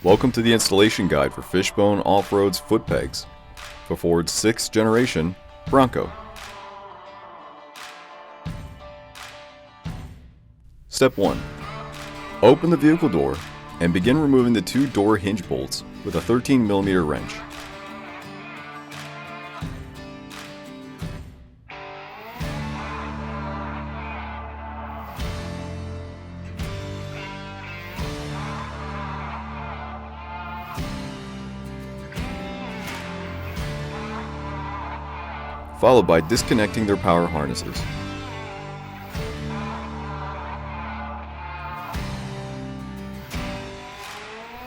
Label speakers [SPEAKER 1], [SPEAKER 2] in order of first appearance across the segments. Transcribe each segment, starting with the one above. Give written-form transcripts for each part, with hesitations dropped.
[SPEAKER 1] Welcome to the installation guide for Fishbone Off-Road's foot pegs for Ford's 6th generation Bronco. Step 1. Open the vehicle door and begin removing the two door hinge bolts with a 13mm wrench. Followed by disconnecting their power harnesses.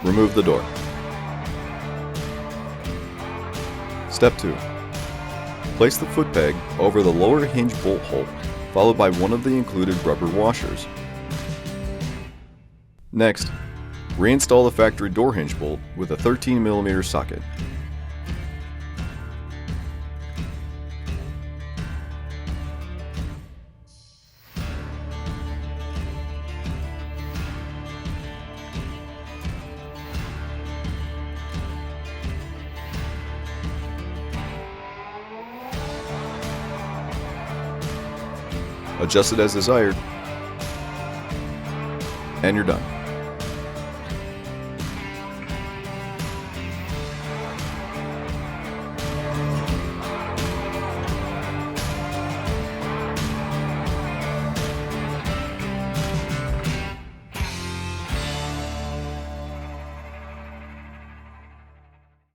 [SPEAKER 1] Remove the door. Step 2. Place the foot peg over the lower hinge bolt hole, followed by one of the included rubber washers. Next, reinstall the factory door hinge bolt with a 13mm socket. Adjust it as desired, and you're done.